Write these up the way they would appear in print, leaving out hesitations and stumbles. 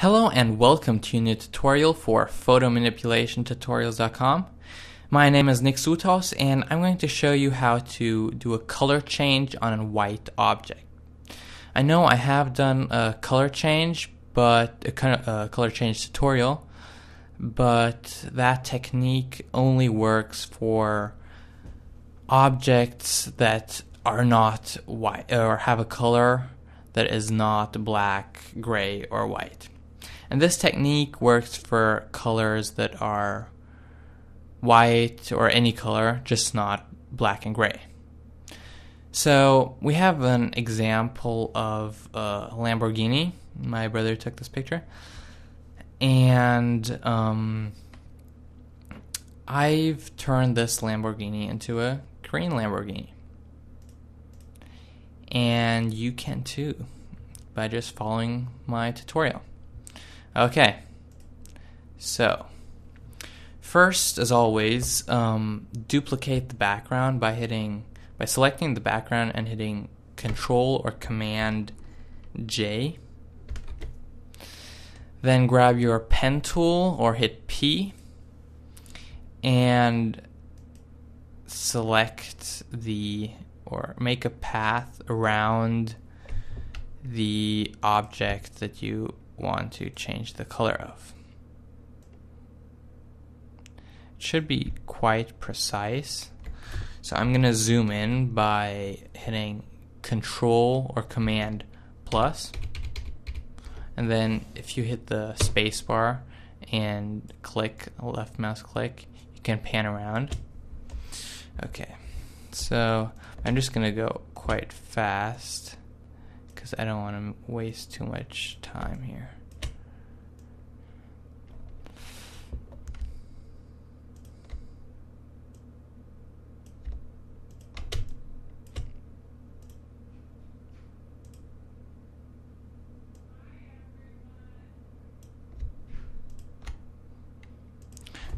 Hello and welcome to a new tutorial for photomanipulationtutorials.com. My name is Nick Sutos and I'm going to show you how to do a color change on a white object. I know I have done a color change, but a color change tutorial, but that technique only works for objects that are not white or have a color that is not black, gray, or white. And this technique works for colors that are white or any color, just not black and gray. So we have an example of a Lamborghini. My brother took this picture. And I've turned this Lamborghini into a green Lamborghini. And you can too by just following my tutorial. Okay, so first, as always, duplicate the background by selecting the background and hitting Control or Command J. Then grab your pen tool or hit P and select or make a path around the object that you want to change the color of. It should be quite precise. So I'm going to zoom in by hitting Control or Command plus. And then if you hit the space bar and click, left mouse click, you can pan around. Okay, so I'm just going to go quite fast because I don't want to waste too much time here.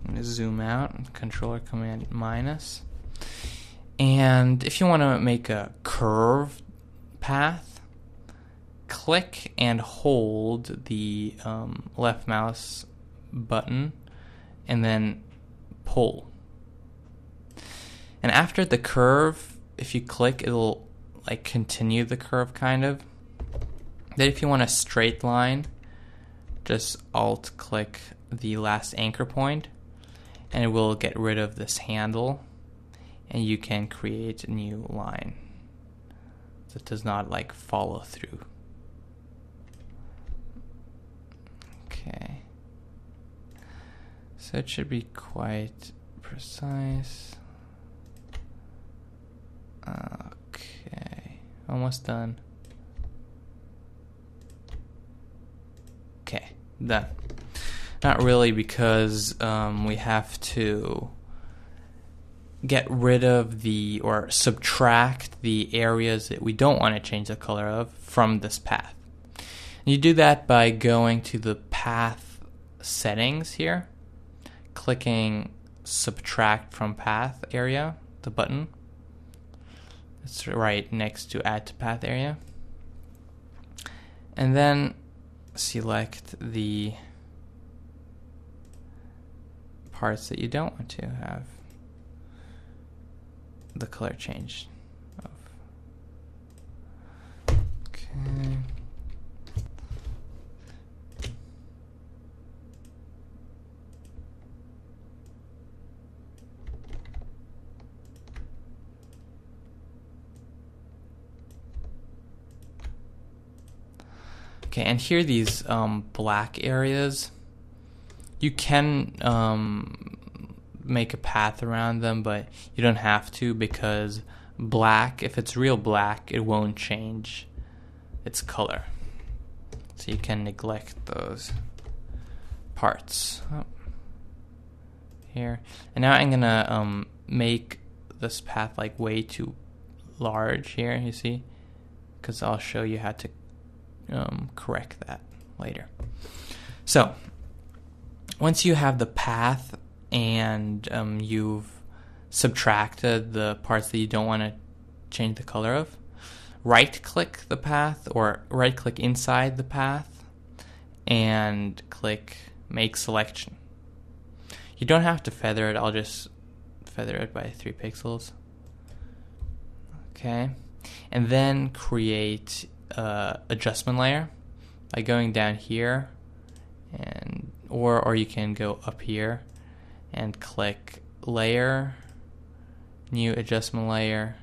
I'm going to zoom out, Control or Command minus. And if you want to make a curved path, click and hold the left mouse button and then pull. And after the curve, if you click, it'll like continue the curve kind of. Then if you want a straight line, just Alt click the last anchor point and it will get rid of this handle and you can create a new line that does not like follow through. Okay, so it should be quite precise. Okay, almost done. Okay, done. Not really, because we have to get rid of or subtract the areas that we don't want to change the color of from this path. And you do that by going to the path settings here, clicking subtract from path area, the button. It's right next to add to path area. And then select the parts that you don't want to have the color changed of. Okay. Okay, and here these black areas, you can make a path around them, but you don't have to, because black, if it's real black, it won't change its color. So you can neglect those parts. Here. And now I'm gonna make this path like way too large here, you see? Because I'll show you how to correct that later. So once you have the path and you've subtracted the parts that you don't want to change the color of, right click the path or right click inside the path and click Make Selection. You don't have to feather it. I'll just feather it by 3 pixels. Okay. And then create adjustment layer by going down here, and or you can go up here and click Layer, New Adjustment Layer,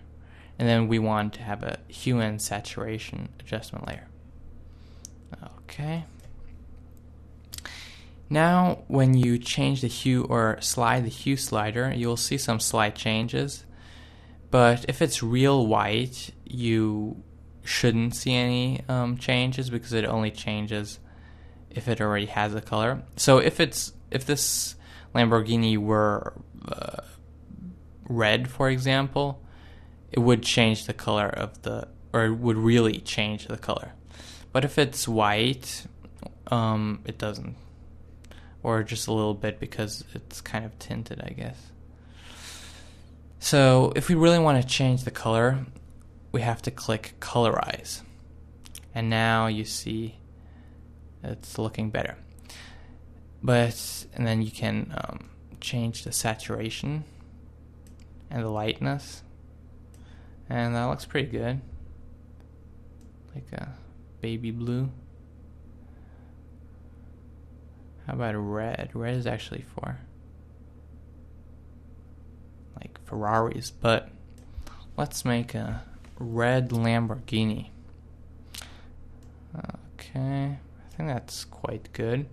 and then we want to have a Hue and Saturation Adjustment Layer. Okay. Now when you change the hue or slide the hue slider, you'll see some slight changes. But if it's real white, you shouldn't see any changes, because it only changes if it already has a color. So if this Lamborghini were red, for example, it would change the color of or it would really change the color. But if it's white, it doesn't, or just a little bit, because it's kind of tinted, I guess. So if we really want to change the color, we have to click Colorize. And now you see it's looking better. And then you can change the saturation and the lightness. And that looks pretty good. Like a baby blue. How about a red? Red is actually for like Ferraris, but let's make a red Lamborghini. Okay, I think that's quite good.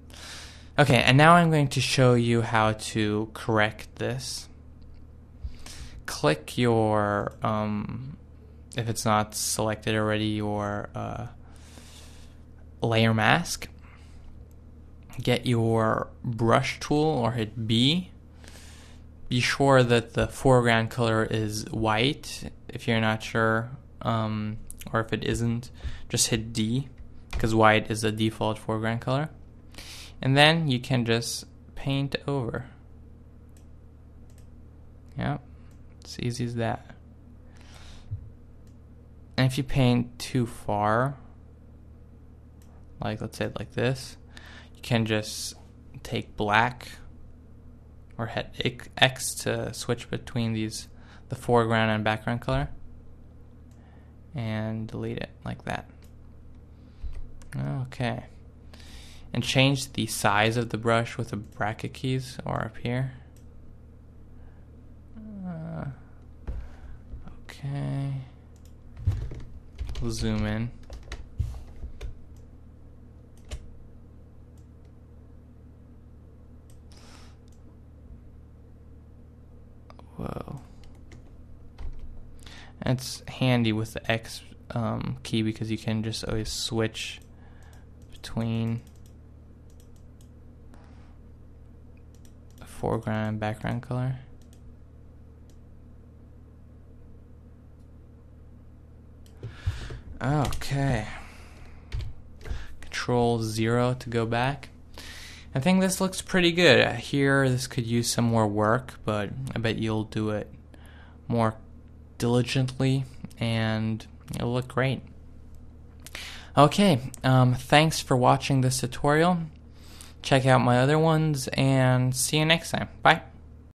Okay, and now I'm going to show you how to correct this. Click your, if it's not selected already, your layer mask. Get your brush tool or hit B. Be sure that the foreground color is white. If you're not sure, or if it isn't, just hit D, because white is the default foreground color. And then you can just paint over. Yep, it's easy as that. And if you paint too far, like let's say like this, you can just take black or hit X to switch between the foreground and background color, and delete it like that. Okay. And change the size of the brush with the bracket keys, or up here. Okay. We'll zoom in. Whoa. It's handy with the X key, because you can just always switch between the foreground and background color. Okay. Control 0 to go back. I think this looks pretty good. Here, this could use some more work, but I bet you'll do it more diligently, and it'll look great. Okay, thanks for watching this tutorial. Check out my other ones, and see you next time. Bye.